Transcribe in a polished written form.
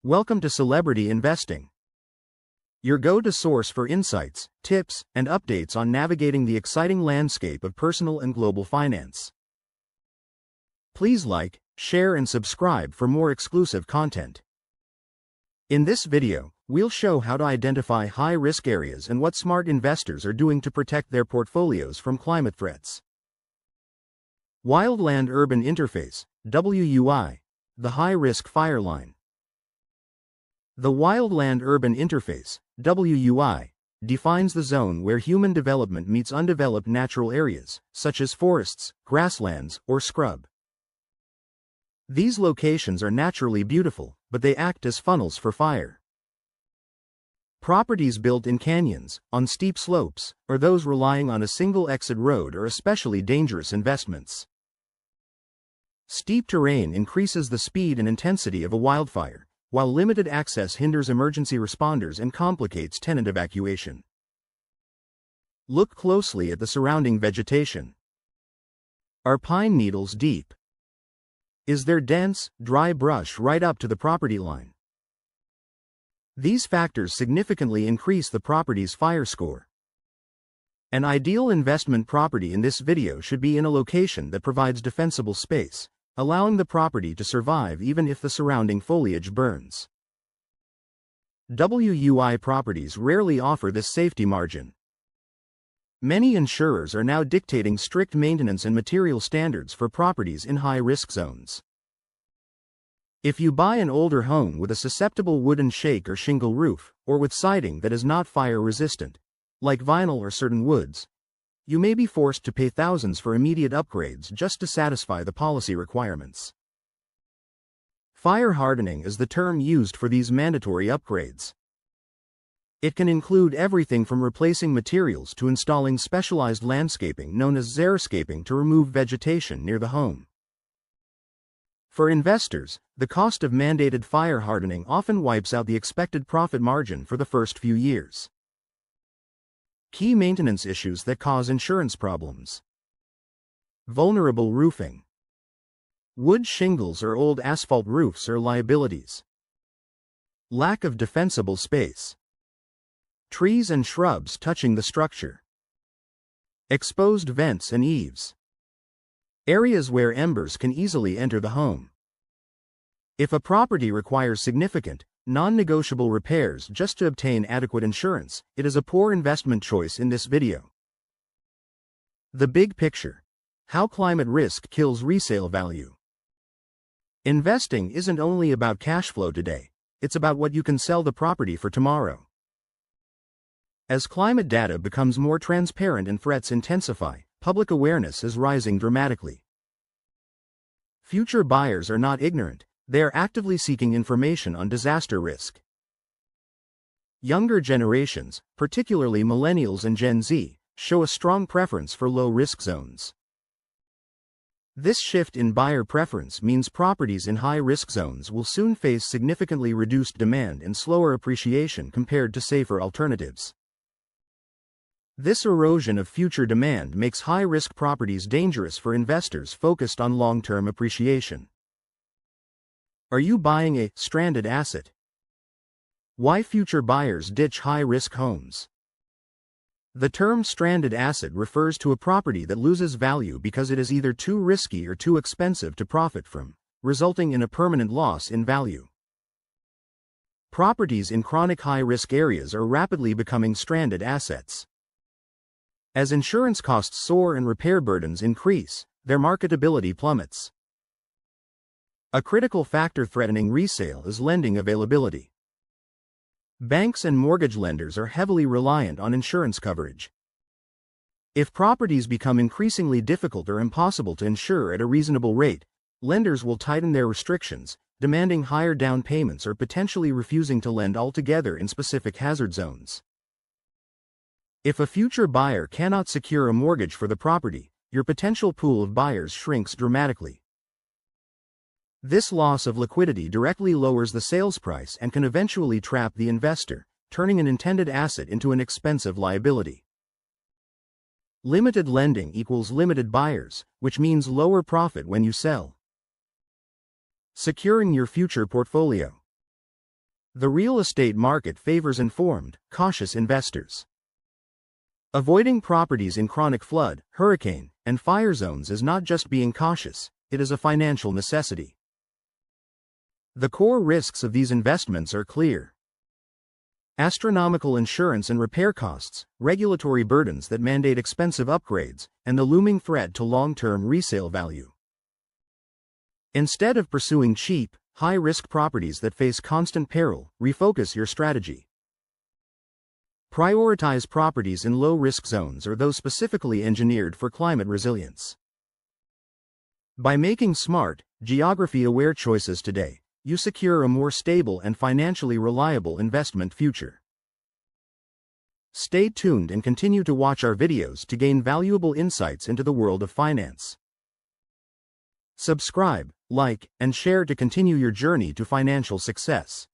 Welcome to Celebrity Investing, your go-to source for insights, tips, and updates on navigating the exciting landscape of personal and global finance. Please like, share, and subscribe for more exclusive content. In this video, we'll show how to identify high-risk areas and what smart investors are doing to protect their portfolios from climate threats. Wildland-Urban Interface, WUI, the high-risk fire line. The Wildland-Urban Interface, WUI, defines the zone where human development meets undeveloped natural areas, such as forests, grasslands, or scrub. These locations are naturally beautiful, but they act as funnels for fire. Properties built in canyons, on steep slopes, or those relying on a single exit road are especially dangerous investments. Steep terrain increases the speed and intensity of a wildfire, while limited access hinders emergency responders and complicates tenant evacuation. Look closely at the surrounding vegetation. Are pine needles deep? Is there dense, dry brush right up to the property line? These factors significantly increase the property's fire score. An ideal investment property in this video should be in a location that provides defensible space, allowing the property to survive even if the surrounding foliage burns. WUI properties rarely offer this safety margin. Many insurers are now dictating strict maintenance and material standards for properties in high-risk zones. If you buy an older home with a susceptible wooden shake or shingle roof, or with siding that is not fire-resistant, like vinyl or certain woods, you may be forced to pay thousands for immediate upgrades just to satisfy the policy requirements. Fire hardening is the term used for these mandatory upgrades. It can include everything from replacing materials to installing specialized landscaping known as xeriscaping to remove vegetation near the home. For investors, the cost of mandated fire hardening often wipes out the expected profit margin for the first few years. Key maintenance issues that cause insurance problems. Vulnerable roofing. Wood shingles or old asphalt roofs are liabilities. Lack of defensible space. Trees and shrubs touching the structure. Exposed vents and eaves. Areas where embers can easily enter the home. If a property requires significant, non-negotiable repairs just to obtain adequate insurance, it is a poor investment choice in this video. The big picture. How climate risk kills resale value. Investing isn't only about cash flow today, it's about what you can sell the property for tomorrow. As climate data becomes more transparent and threats intensify, public awareness is rising dramatically. Future buyers are not ignorant. They are actively seeking information on disaster risk. Younger generations, particularly millennials and Gen Z, show a strong preference for low-risk zones. This shift in buyer preference means properties in high-risk zones will soon face significantly reduced demand and slower appreciation compared to safer alternatives. This erosion of future demand makes high-risk properties dangerous for investors focused on long-term appreciation. Are you buying a stranded asset? Why future buyers ditch high-risk homes? The term stranded asset refers to a property that loses value because it is either too risky or too expensive to profit from, resulting in a permanent loss in value. Properties in chronic high-risk areas are rapidly becoming stranded assets. As insurance costs soar and repair burdens increase, their marketability plummets. A critical factor threatening resale is lending availability. Banks and mortgage lenders are heavily reliant on insurance coverage. If properties become increasingly difficult or impossible to insure at a reasonable rate, lenders will tighten their restrictions, demanding higher down payments or potentially refusing to lend altogether in specific hazard zones. If a future buyer cannot secure a mortgage for the property, your potential pool of buyers shrinks dramatically. This loss of liquidity directly lowers the sales price and can eventually trap the investor, turning an intended asset into an expensive liability. Limited lending equals limited buyers, which means lower profit when you sell. Securing your future portfolio. The real estate market favors informed, cautious investors. Avoiding properties in chronic flood, hurricane, and fire zones is not just being cautious, it is a financial necessity. The core risks of these investments are clear. Astronomical insurance and repair costs, regulatory burdens that mandate expensive upgrades, and the looming threat to long-term resale value. Instead of pursuing cheap, high-risk properties that face constant peril, refocus your strategy. Prioritize properties in low-risk zones or those specifically engineered for climate resilience. By making smart, geography-aware choices today, you secure a more stable and financially reliable investment future. Stay tuned and continue to watch our videos to gain valuable insights into the world of finance. Subscribe, like, and share to continue your journey to financial success.